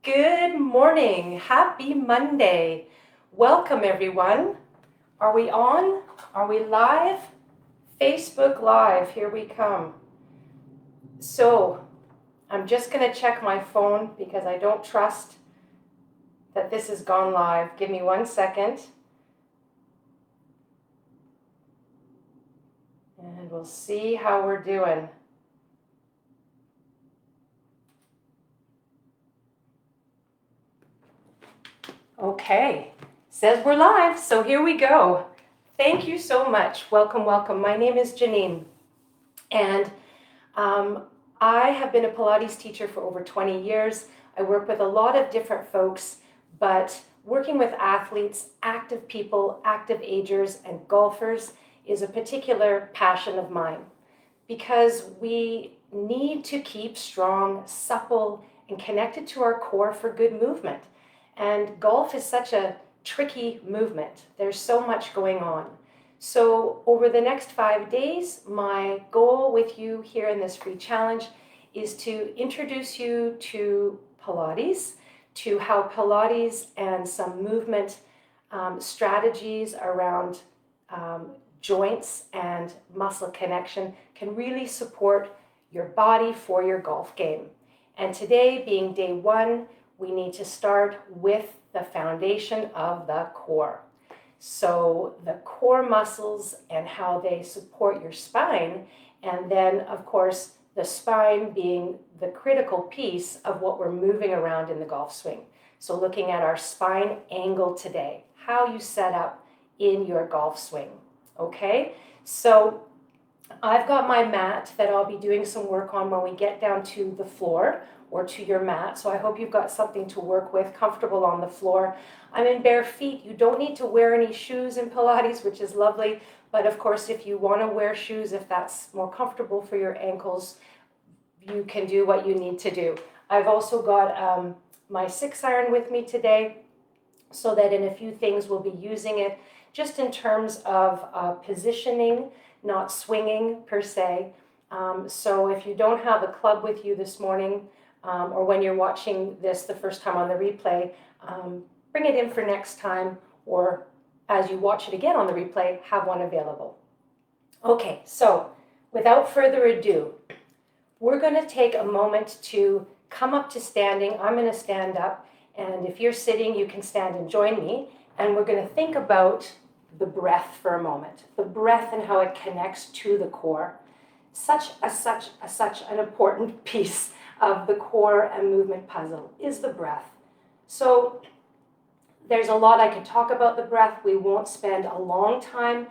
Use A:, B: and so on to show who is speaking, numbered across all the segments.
A: Good morning. Happy Monday. Welcome, everyone. Are we on? Are we live? Facebook Live, here we come. So, I'm just going to check my phone because I don't trust that this has gone live. Give me 1 second. And we'll see how we're doing. Okay, says we're live, so here we go. Thank you so much. Welcome, welcome. My name is Janine, and I have been a Pilates teacher for over 20 years. I work with a lot of different folks, but working with athletes, active people, active agers, and golfers is a particular passion of mine because we need to keep strong, supple, and connected to our core for good movement. And golf is such a tricky movement. There's so much going on. So over the next 5 days, my goal with you here in this free challenge is to introduce you to Pilates, to how Pilates and some movement strategies around joints and muscle connection can really support your body for your golf game. And today, being day one, we need to start with the foundation of the core. So the core muscles and how they support your spine, and then of course the spine being the critical piece of what we're moving around in the golf swing. So looking at our spine angle today, how you set up in your golf swing. Okay, so I've got my mat that I'll be doing some work on when we get down to the floor or to your mat. So I hope you've got something to work with, comfortable on the floor. I'm in bare feet. You don't need to wear any shoes in Pilates, which is lovely. But of course, if you want to wear shoes, if that's more comfortable for your ankles, you can do what you need to do. I've also got my 6-iron with me today so that in a few things we'll be using it just in terms of positioning, not swinging per se. So if you don't have a club with you this morning, or when you're watching this the first time on the replay, bring it in for next time, or as you watch it again on the replay, have one available. Okay, so without further ado, we're going to take a moment to come up to standing. I'm going to stand up, and if you're sitting, you can stand and join me, and we're going to think about the breath for a moment, the breath and how it connects to the core. Such an important piece of the core and movement puzzle is the breath. So there's a lot I could talk about the breath. We won't spend a long time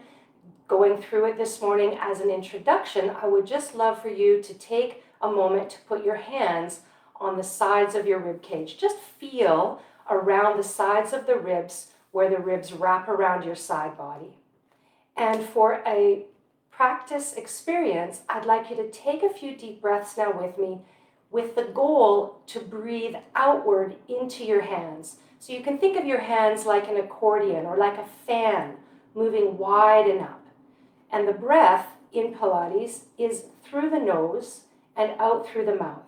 A: going through it this morning. As an introduction, I would just love for you to take a moment to put your hands on the sides of your rib cage. Just feel around the sides of the ribs where the ribs wrap around your side body. And for a practice experience, I'd like you to take a few deep breaths now with me, with the goal to breathe outward into your hands. So you can think of your hands like an accordion or like a fan moving wide and up. And the breath in Pilates is through the nose and out through the mouth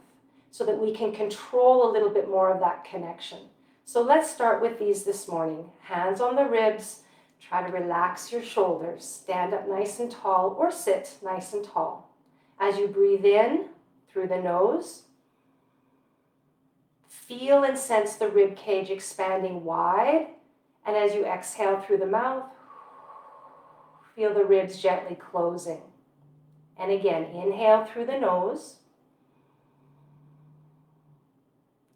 A: so that we can control a little bit more of that connection. So let's start with these this morning. Hands on the ribs. Try to relax your shoulders. Stand up nice and tall or sit nice and tall. As you breathe in through the nose, feel and sense the rib cage expanding wide. And as you exhale through the mouth, feel the ribs gently closing. And again, inhale through the nose.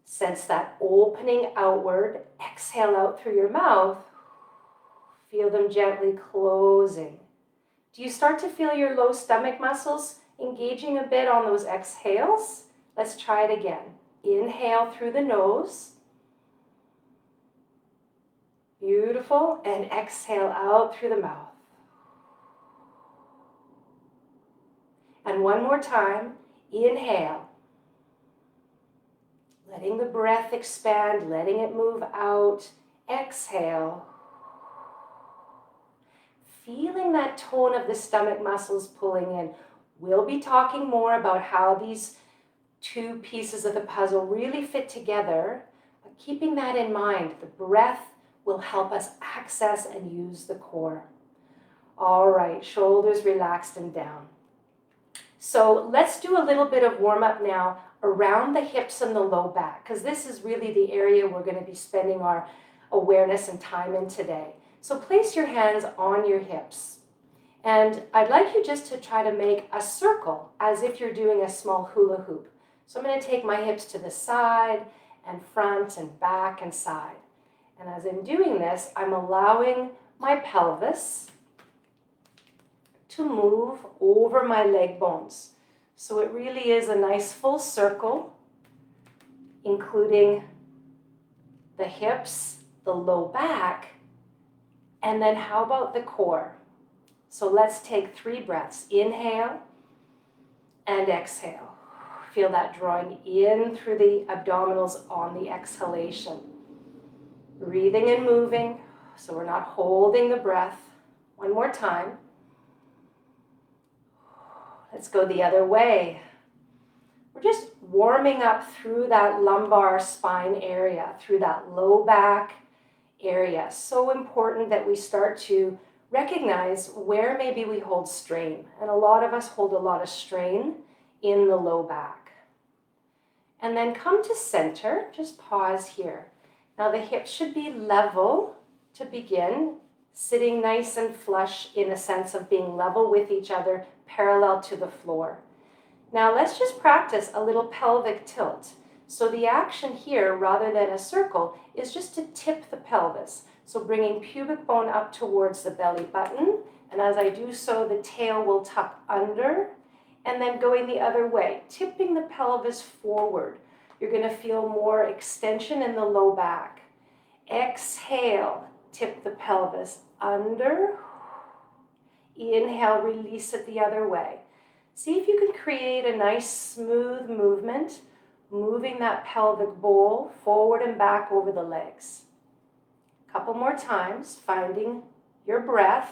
A: Sense that opening outward. Exhale out through your mouth. Feel them gently closing. Do you start to feel your low stomach muscles engaging a bit on those exhales? Let's try it again. Inhale through the nose. Beautiful. And exhale out through the mouth. And one more time. Inhale. Letting the breath expand, letting it move out. Exhale. Feeling that tone of the stomach muscles pulling in. We'll be talking more about how these two pieces of the puzzle really fit together. keeping that in mind. The breath will help us access and use the core. All right, shoulders relaxed and down. So let's do a little bit of warm-up now around the hips and the low back, because this is really the area we're going to be spending our awareness and time in today. So place your hands on your hips. And I'd like you just to try to make a circle as if you're doing a small hula hoop. So I'm going to take my hips to the side and front and back and side. And as I'm doing this, I'm allowing my pelvis to move over my leg bones. So it really is a nice full circle, including the hips, the low back, and then how about the core? So let's take 3 breaths. Inhale and exhale. Feel that drawing in through the abdominals on the exhalation. Breathing and moving, so we're not holding the breath. One more time. Let's go the other way. We're just warming up through that lumbar spine area, through that low back area. So important that we start to recognize where maybe we hold strain. And a lot of us hold a lot of strain in the low back. And then come to center, just pause here. Now the hips should be level to begin, sitting nice and flush in a sense of being level with each other, parallel to the floor. Now let's just practice a little pelvic tilt. So the action here, rather than a circle, is just to tip the pelvis. So bringing pubic bone up towards the belly button, and as I do so, the tail will tuck under, and then going the other way, tipping the pelvis forward. You're going to feel more extension in the low back. Exhale, tip the pelvis under. Inhale, release it the other way. See if you can create a nice smooth movement, moving that pelvic bowl forward and back over the legs. Couple more times, finding your breath,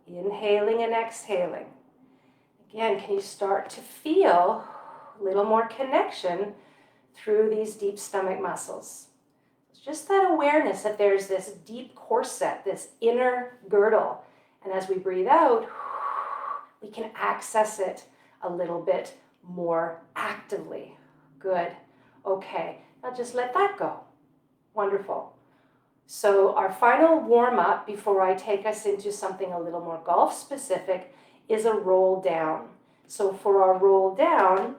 A: inhaling and exhaling. Again, can you start to feel a little more connection through these deep stomach muscles? It's just that awareness that there's this deep corset, this inner girdle. And as we breathe out, we can access it a little bit more actively. Good. Okay, now just let that go. Wonderful. So our final warm-up before I take us into something a little more golf specific is a roll down. So for our roll down,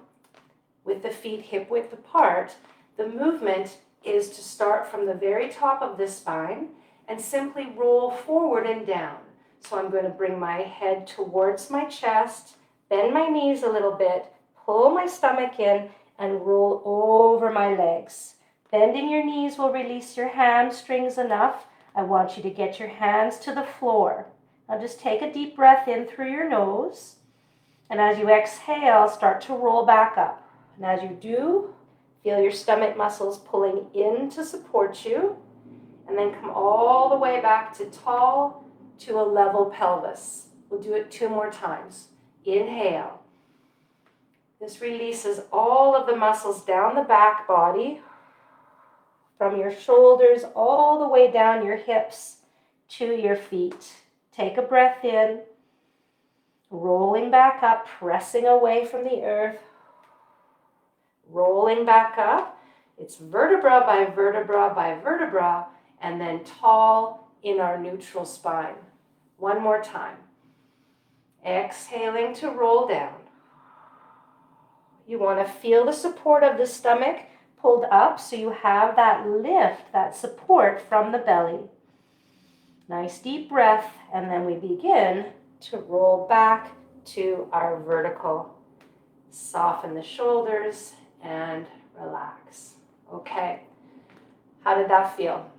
A: with the feet hip width apart, the movement is to start from the very top of the spine and simply roll forward and down. So I'm going to bring my head towards my chest, bend my knees a little bit, pull my stomach in, and roll over my legs. Bending your knees will release your hamstrings enough. I want you to get your hands to the floor. Now just take a deep breath in through your nose. And as you exhale, start to roll back up. And as you do, feel your stomach muscles pulling in to support you. And then come all the way back to tall, to a level pelvis. We'll do it 2 more times. Inhale. This releases all of the muscles down the back body, from your shoulders all the way down your hips to your feet. Take a breath in, rolling back up, pressing away from the earth, rolling back up. It's vertebra by vertebra by vertebra, and then tall in our neutral spine. 1 more time. Exhaling to roll down. You want to feel the support of the stomach pulled up so you have that lift, that support from the belly. Nice deep breath, and then we begin to roll back to our vertical. Soften the shoulders and relax. Okay, how did that feel?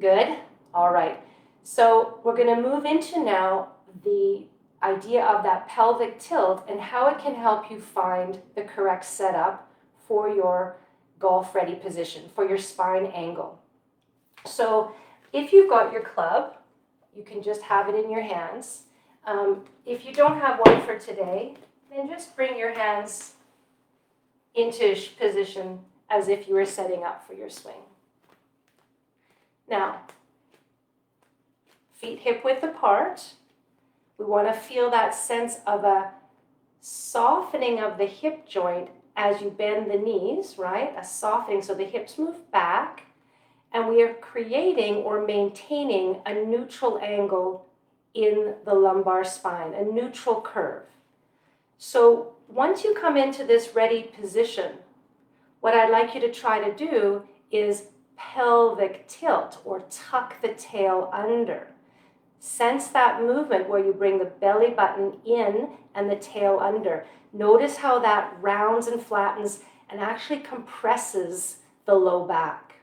A: Good? All right. So we're going to move into now the idea of that pelvic tilt and how it can help you find the correct setup for your golf ready position, for your spine angle. So if you've got your club, you can just have it in your hands. If you don't have one for today, then just bring your hands into position as if you were setting up for your swing. Now, feet hip width apart. We want to feel that sense of a softening of the hip joint as you bend the knees, right? A softening, so the hips move back, and we are creating or maintaining a neutral angle in the lumbar spine, a neutral curve. So once you come into this ready position, what I'd like you to try to do is pelvic tilt or tuck the tail under. Sense that movement where you bring the belly button in and the tail under. Notice how that rounds and flattens and actually compresses the low back.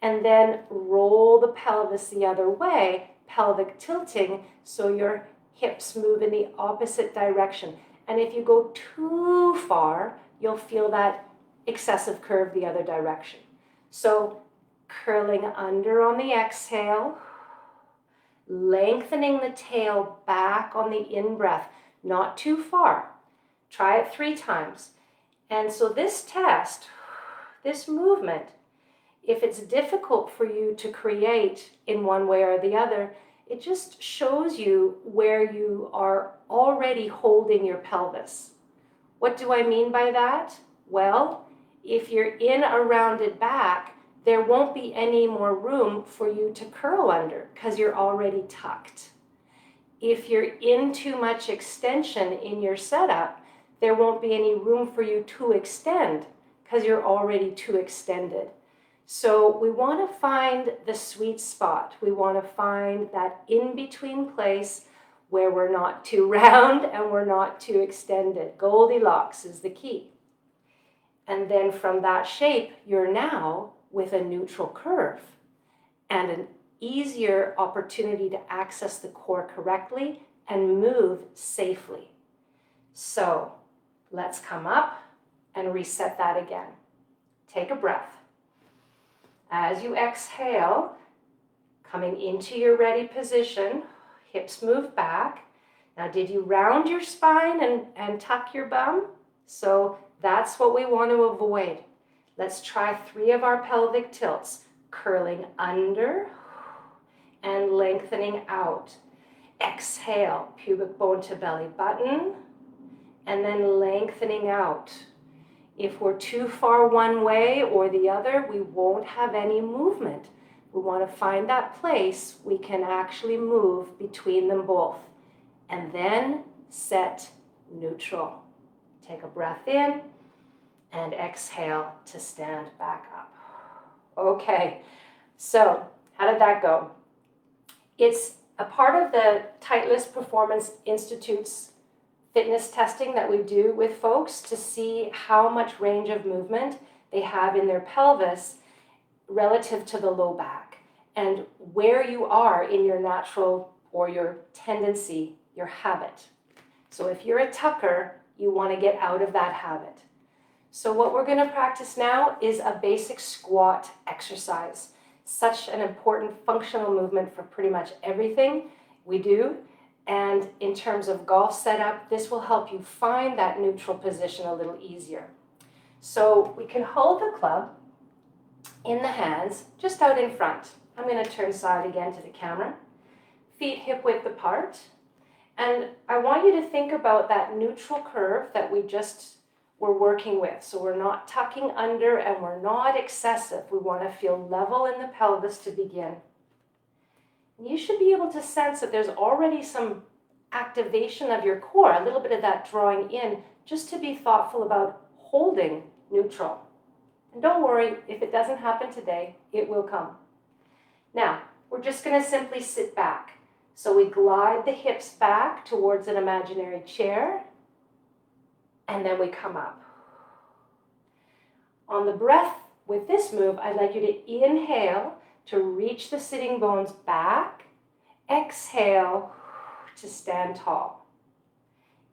A: And then roll the pelvis the other way, pelvic tilting, so your hips move in the opposite direction. And if you go too far, you'll feel that excessive curve the other direction. So curling under on the exhale, lengthening the tail back on the in-breath, not too far. Try it 3 times. And so this test, this movement, if it's difficult for you to create in one way or the other, it just shows you where you are already holding your pelvis. What do I mean by that? Well, if you're in a rounded back, there won't be any more room for you to curl under because you're already tucked. If you're in too much extension in your setup, there won't be any room for you to extend because you're already too extended. So we want to find the sweet spot. We want to find that in-between place where we're not too round and we're not too extended. Goldilocks is the key. And then from that shape, you're now with a neutral curve and an easier opportunity to access the core correctly and move safely. So let's come up and reset that again. Take a breath. As you exhale, coming into your ready position, hips move back. Now, did you round your spine and tuck your bum? So that's what we want to avoid. Let's try 3 of our pelvic tilts, curling under and lengthening out. Exhale, pubic bone to belly button, and then lengthening out. If we're too far one way or the other, we won't have any movement. We want to find that place we can actually move between them both. And then set neutral. Take a breath in and exhale to stand back up. Okay, so how did that go? It's a part of the Titleist Performance Institute's fitness testing that we do with folks to see how much range of movement they have in their pelvis relative to the low back and where you are in your natural or your tendency, your habit. So if you're a tucker, you want to get out of that habit. So what we're going to practice now is a basic squat exercise. Such an important functional movement for pretty much everything we do. And in terms of golf setup, this will help you find that neutral position a little easier. So we can hold the club in the hands, just out in front. I'm going to turn side again to the camera. Feet hip width apart. And I want you to think about that neutral curve that we just were working with. So we're not tucking under and we're not excessive. We want to feel level in the pelvis to begin. You should be able to sense that there's already some activation of your core, a little bit of that drawing in, just to be thoughtful about holding neutral. And don't worry, if it doesn't happen today, it will come. Now, we're just going to simply sit back. So we glide the hips back towards an imaginary chair, and then we come up. On the breath with this move, I'd like you to inhale to reach the sitting bones back. Exhale to stand tall.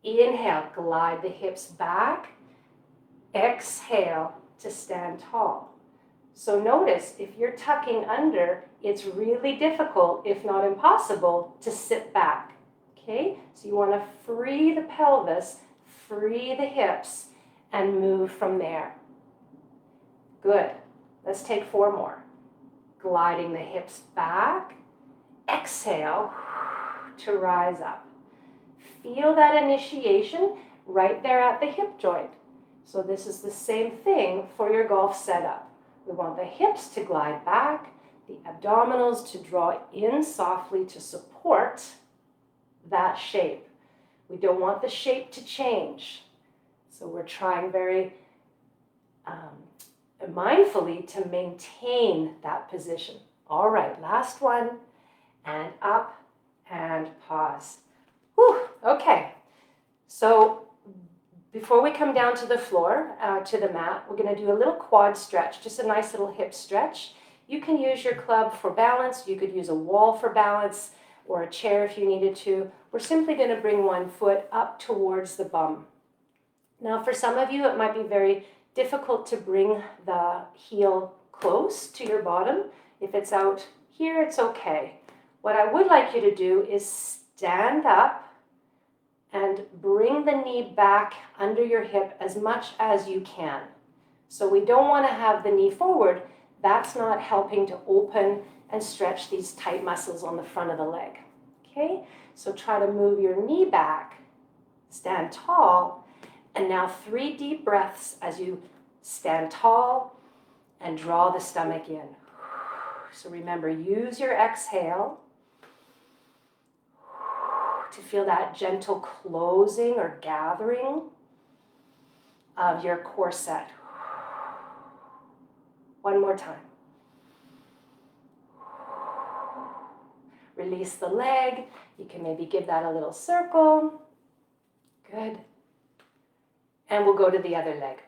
A: Inhale, glide the hips back. Exhale to stand tall. So notice, if you're tucking under, it's really difficult, if not impossible, to sit back. Okay? So you want to free the pelvis, free the hips, and move from there. Good. Let's take 4 more. Gliding the hips back. Exhale to rise up. Feel that initiation right there at the hip joint. So this is the same thing for your golf setup. We want the hips to glide back, the abdominals to draw in softly to support that shape. We don't want the shape to change. So we're trying very mindfully to maintain that position. All right, last one, and up and pause. Whew, okay, so before we come down to the floor, to the mat, we're going to do a little quad stretch, just a nice little hip stretch. You can use your club for balance. You could use a wall for balance or a chair if you needed to. We're simply going to bring one foot up towards the bum. Now, for some of you, it might be very difficult to bring the heel close to your bottom. If it's out here, it's okay. What I would like you to do is stand up and bring the knee back under your hip as much as you can. So we don't want to have the knee forward. That's not helping to open and stretch these tight muscles on the front of the leg. Okay, so try to move your knee back, stand tall, and now 3 deep breaths as you stand tall and draw the stomach in. So remember, use your exhale to feel that gentle closing or gathering of your corset. One more time. Release the leg. You can maybe give that a little circle. Good. And we'll go to the other leg.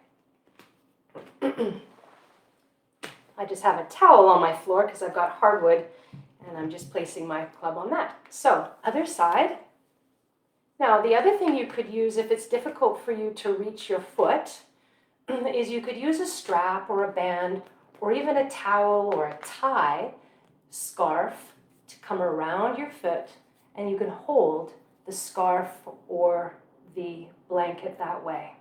A: I just have a towel on my floor because I've got hardwood and I'm just placing my club on that. So, other side. Now, the other thing you could use if it's difficult for you to reach your foot is you could use a strap or a band or even a towel or a tie, scarf to come around your foot, and you can hold the scarf or the blanket that way.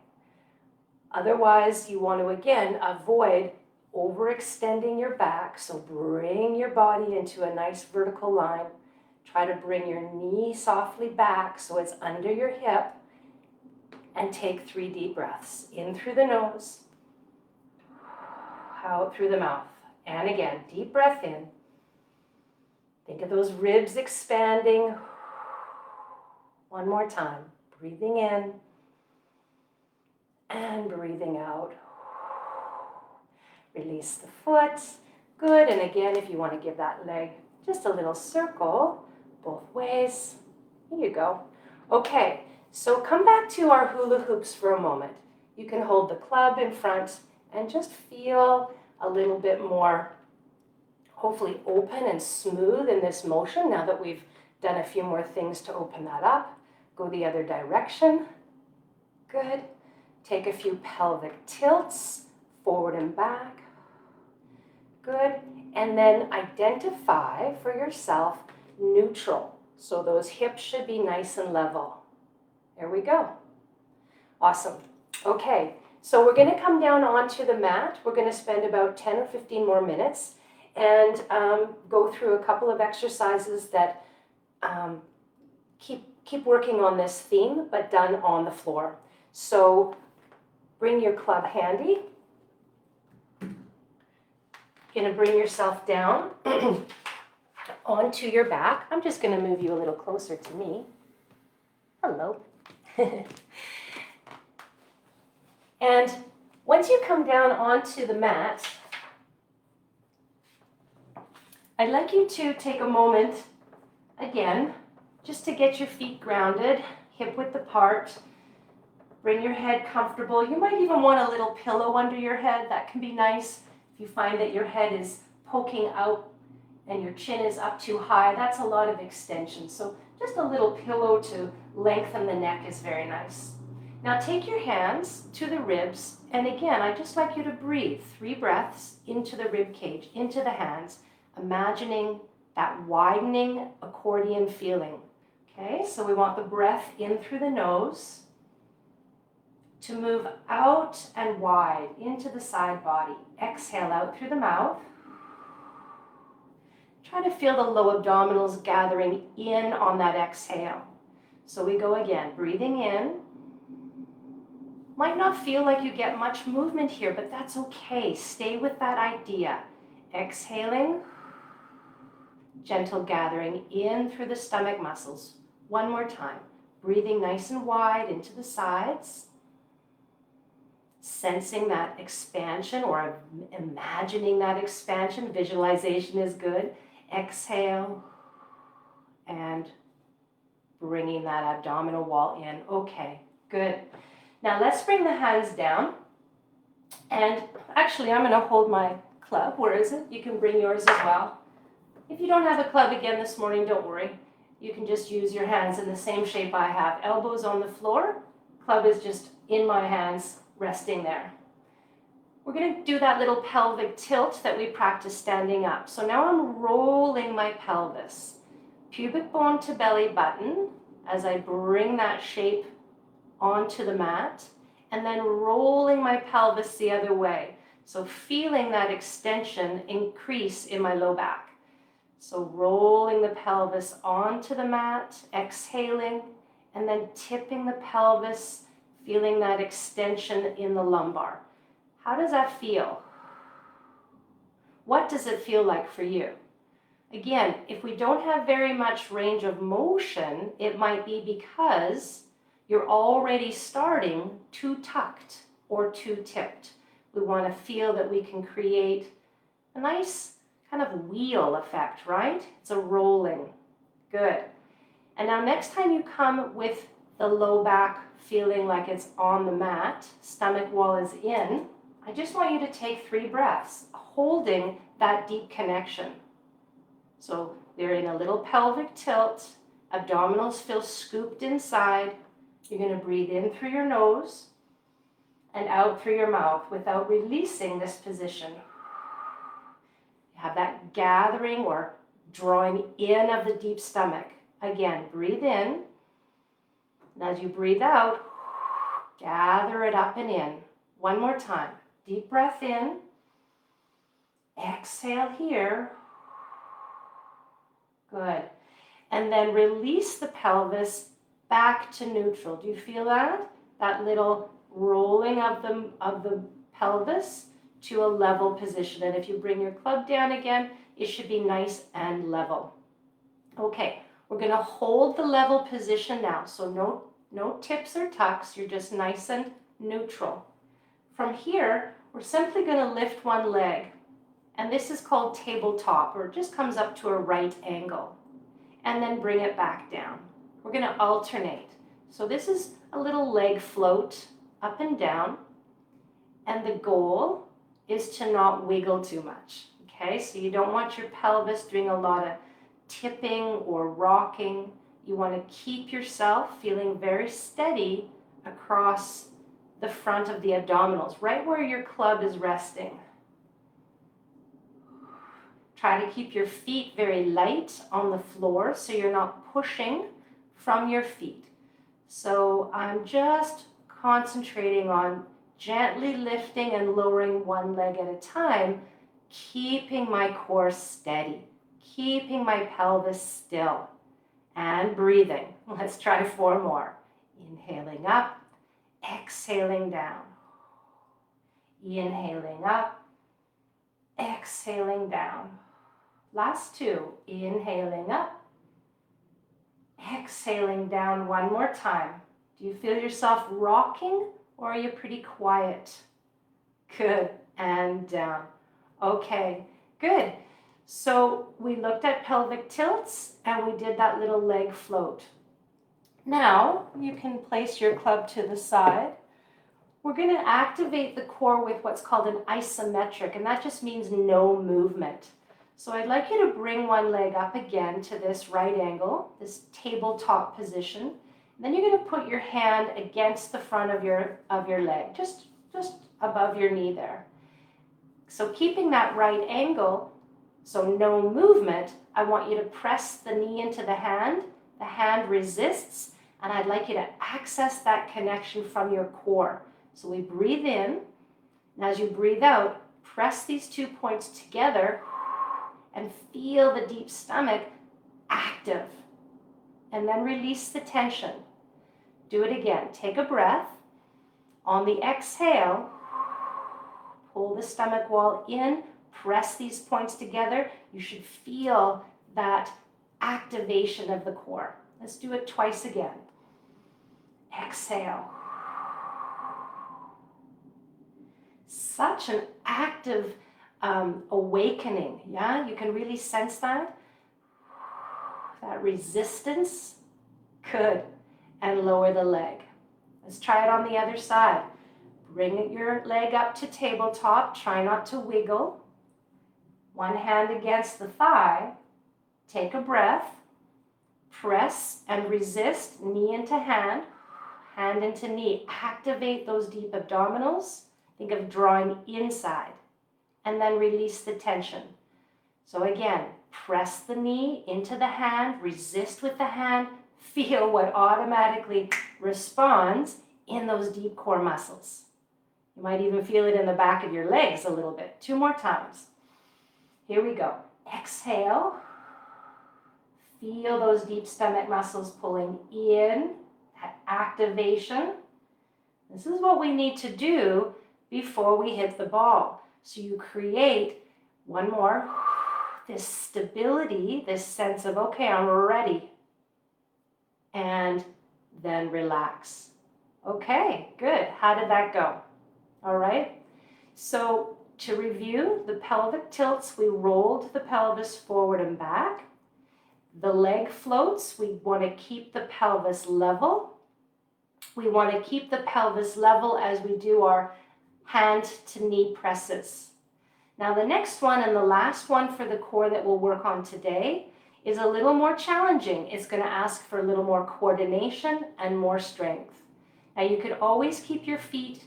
A: Otherwise, you want to, again, avoid overextending your back, so bring your body into a nice vertical line. Try to bring your knee softly back so it's under your hip, and take 3 deep breaths. In through the nose, out through the mouth. And again, deep breath in. Think of those ribs expanding. One more time. Breathing in and breathing out. Release the foot. Good. And again, if you want to give that leg just a little circle both ways. Here you go. Okay, so come back to our hula hoops for a moment. You can hold the club in front and just feel a little bit more, hopefully open and smooth in this motion now that we've done a few more things to open that up. Go the other direction. Good. Take a few pelvic tilts, forward and back. Good. And then identify for yourself neutral. So those hips should be nice and level. There we go. Awesome. Okay, so we're going to come down onto the mat. We're going to spend about 10 or 15 more minutes and go through a couple of exercises that keep working on this theme, but done on the floor. So bring your club handy. You're going to bring yourself down onto your back. I'm just going to move you a little closer to me. Hello. And once you come down onto the mat, I'd like you to take a moment, again, just to get your feet grounded, hip width apart. Bring your head comfortable. You might even want a little pillow under your head. That can be nice. If you find that your head is poking out and your chin is up too high, that's a lot of extension. So just a little pillow to lengthen the neck is very nice. Now take your hands to the ribs, and again, I'd just like you to breathe 3 breaths into the rib cage, into the hands, imagining that widening accordion feeling. Okay, so we want the breath in through the nose to move out and head wide into the side body. Exhale out through the mouth. Try to feel the low abdominals gathering in on that exhale. So we go again, breathing in. Might not feel like you get much movement here, but that's okay. Stay with that idea. Exhaling, gentle gathering in through the stomach muscles. One more time. Breathing nice and wide into the sides. Sensing that expansion or imagining that expansion. Visualization is good. Exhale and bringing that abdominal wall in. Okay, good. Now let's bring the hands down. And actually, I'm going to hold my club. Where is it? You can bring yours as well. If you don't have a club again this morning, don't worry. You can just use your hands in the same shape I have. Elbows on the floor. Club is just in my hands, resting there. We're going to do that little pelvic tilt that we practice standing up. So now I'm rolling my pelvis. Pubic bone to belly button as I bring that shape onto the mat, and then rolling my pelvis the other way. So feeling that extension increase in my low back. So rolling the pelvis onto the mat, exhaling, and then tipping the pelvis, feeling that extension in the lumbar. How does that feel? What does it feel like for you? Again, if we don't have very much range of motion, it might be because you're already starting too tucked or too tipped. We want to feel that we can create a nice kind of wheel effect, right? It's a rolling. Good. And now next time you come with the low back feeling like it's on the mat, stomach wall is in, I just want you to take 3 breaths, holding that deep connection. So they're in a little pelvic tilt, abdominals feel scooped inside. You're going to breathe in through your nose and out through your mouth without releasing this position. You have that gathering or drawing in of the deep stomach. Again, breathe in. And as you breathe out, gather it up and in. One more time. Deep breath in. Exhale here. Good. And then release the pelvis back to neutral. Do you feel that? That little rolling of the pelvis to a level position. And if you bring your club down again, it should be nice and level. Okay, we're going to hold the level position now. So no tips or tucks. You're just nice and neutral. From here, we're simply going to lift one leg. And this is called tabletop, or it just comes up to a right angle. And then bring it back down. We're going to alternate. So this is a little leg float up and down. And the goal is to not wiggle too much. Okay, so you don't want your pelvis doing a lot of tipping or rocking. You want to keep yourself feeling very steady across the front of the abdominals, right where your club is resting. Try to keep your feet very light on the floor so you're not pushing from your feet. So I'm just concentrating on gently lifting and lowering one leg at a time, keeping my core steady, keeping my pelvis still, and breathing. Let's try 4 more. Inhaling up, exhaling down. Inhaling up, exhaling down. Last 2, inhaling up, exhaling down one more time. Do you feel yourself rocking, or are you pretty quiet? Good, and down. Okay, good. So we looked at pelvic tilts and we did that little leg float. Now you can place your club to the side. We're going to activate the core with what's called an isometric, and that just means no movement. So I'd like you to bring one leg up again to this right angle, this tabletop position. And then you're going to put your hand against the front of your leg, just above your knee there. So keeping that right angle, so no movement, I want you to press the knee into the hand resists, and I'd like you to access that connection from your core. So we breathe in, And as you breathe out, press these 2 points together and feel the deep stomach active. And then release the tension. Do it again. Take a breath. On the exhale, pull the stomach wall in, press these points together. You should feel that activation of the core. Let's do it twice again. Exhale. Such an active awakening, yeah? You can really sense that. That resistance. Good. And lower the leg. Let's try it on the other side. Bring your leg up to tabletop. Try not to wiggle. One hand against the thigh. Take a breath. Press and resist, knee into hand, hand into knee. Activate those deep abdominals. Think of drawing inside. And then release the tension. So again, press the knee into the hand, resist with the hand, feel what automatically responds in those deep core muscles. You might even feel it in the back of your legs a little bit. 2 more times. Here we go. Exhale. Feel those deep stomach muscles pulling in, that activation. This is what we need to do before we hit the ball. So you create one more, this stability, this sense of, okay, I'm ready. And then relax. Okay, good. How did that go? All right. So to review, the pelvic tilts, we rolled the pelvis forward and back. The leg floats, we want to keep the pelvis level. We want to keep the pelvis level as we do our hand to knee presses. Now the next one and the last one for the core that we'll work on today is a little more challenging. It's going to ask for a little more coordination and more strength. Now you could always keep your feet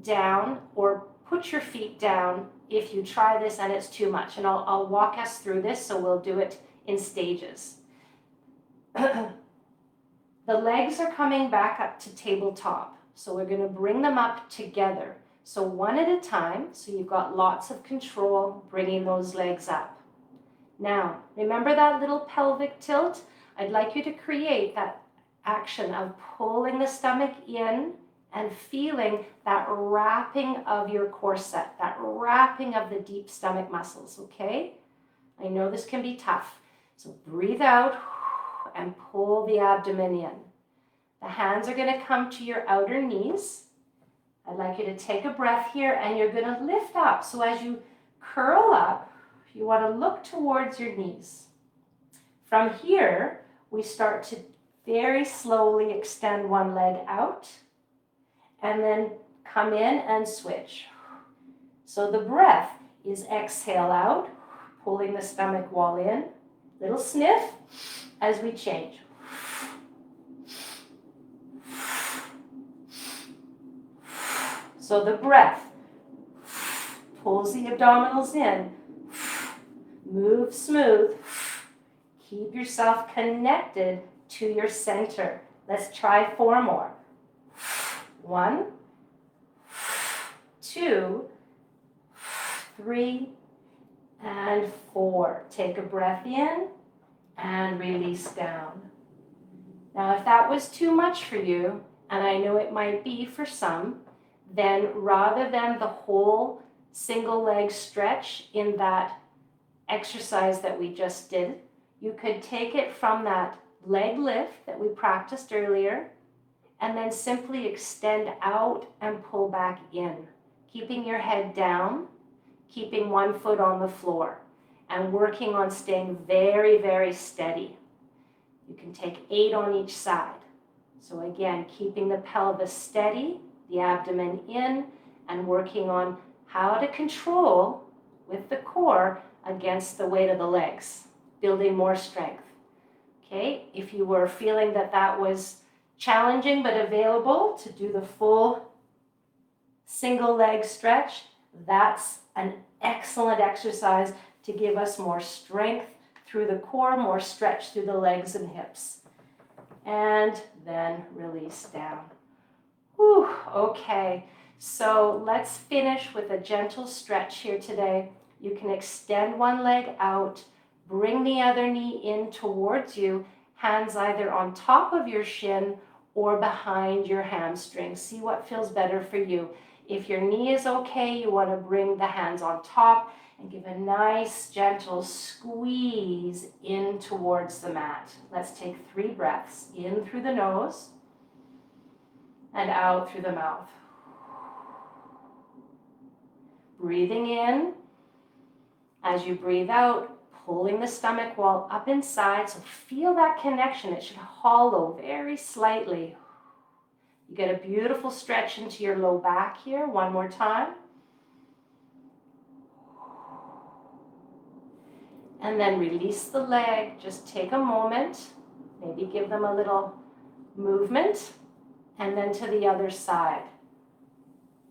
A: down or put your feet down if you try this and it's too much. And I'll walk us through this, so we'll do it in stages. The legs are coming back up to tabletop. So we're going to bring them up together. So one at a time, so you've got lots of control bringing those legs up. Now, remember that little pelvic tilt? I'd like you to create that action of pulling the stomach in and feeling that wrapping of your corset, that wrapping of the deep stomach muscles, okay? I know this can be tough. So breathe out and pull the abdomen in. The hands are going to come to your outer knees. I'd like you to take a breath here, and you're going to lift up. So as you curl up, you want to look towards your knees. From here, we start to very slowly extend one leg out and then come in and switch. So the breath is exhale out, pulling the stomach wall in. Little sniff as we change. So the breath pulls the abdominals in. Move smooth. Keep yourself connected to your center. Let's try 4 more. 1, 2, 3, and 4. Take a breath in and release down. Now, if that was too much for you, and I know it might be for some, then rather than the whole single leg stretch in that exercise that we just did, you could take it from that leg lift that we practiced earlier and then simply extend out and pull back in, keeping your head down, keeping one foot on the floor, and working on staying very, very steady. You can take 8 on each side. So again, keeping the pelvis steady, the abdomen in, and working on how to control with the core against the weight of the legs, building more strength. Okay, if you were feeling that that was challenging but available to do the full single leg stretch, that's an excellent exercise to give us more strength through the core, more stretch through the legs and hips. And then release down. Whew, okay, So let's finish with a gentle stretch here today. You can extend one leg out, bring the other knee in towards you, hands either on top of your shin or behind your hamstring. See what feels better for you. If your knee is okay, you want to bring the hands on top and give a nice gentle squeeze in towards the mat. Let's take 3 breaths. In through the nose and out through the mouth. Breathing in. As you breathe out, pulling the stomach wall up inside, so feel that connection. It should hollow very slightly. You get a beautiful stretch into your low back here. One more time. And then release the leg. Just take a moment. Maybe give them a little movement. And then to the other side.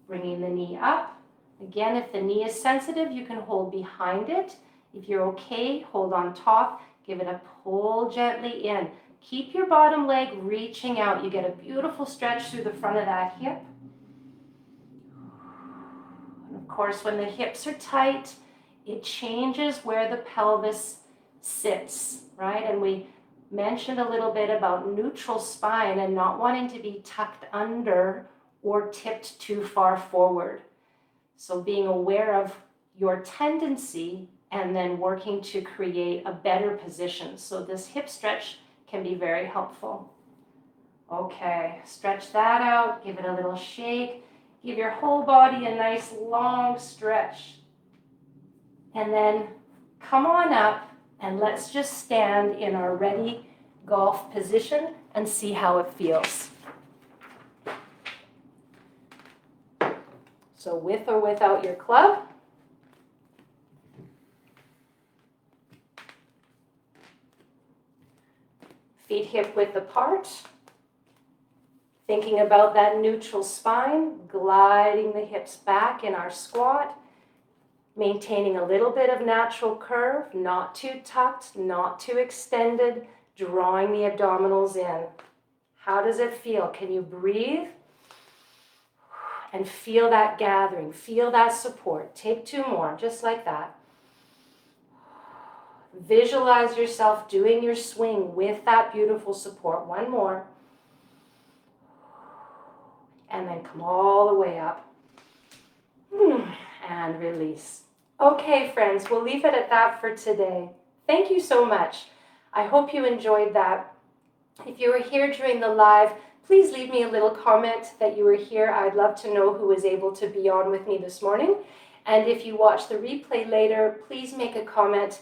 A: Bringing the knee up. Again, if the knee is sensitive, you can hold behind it. If you're okay, hold on top. Give it a pull gently in. Keep your bottom leg reaching out. You get a beautiful stretch through the front of that hip. And of course, when the hips are tight, it changes where the pelvis sits, right? And we mentioned a little bit about neutral spine and not wanting to be tucked under or tipped too far forward. So being aware of your tendency and then working to create a better position. So this hip stretch can be very helpful. Okay, stretch that out, give it a little shake, give your whole body a nice long stretch. And then come on up and let's just stand in our ready golf position and see how it feels. So with or without your club. Feet hip width apart. Thinking about that neutral spine, gliding the hips back in our squat. Maintaining a little bit of natural curve, not too tucked, not too extended, drawing the abdominals in. How does it feel? Can you breathe? And feel that gathering, feel that support. Take 2 more, just like that. Visualize yourself doing your swing with that beautiful support. 1 more. And then come all the way up. And release. Okay, friends, we'll leave it at that for today. Thank you so much. I hope you enjoyed that. If you were here during the live, please leave me a little comment that you were here. I'd love to know who was able to be on with me this morning. And if you watch the replay later, please make a comment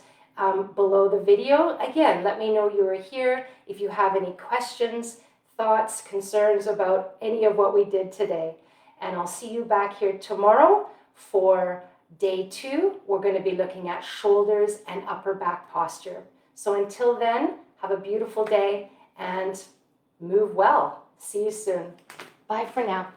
A: below the video. Again, let me know you were here. If you have any questions, thoughts, concerns about any of what we did today. And I'll see you back here tomorrow for day 2. We're going to be looking at shoulders and upper back posture. So until then, have a beautiful day and move well. See you soon. Bye for now.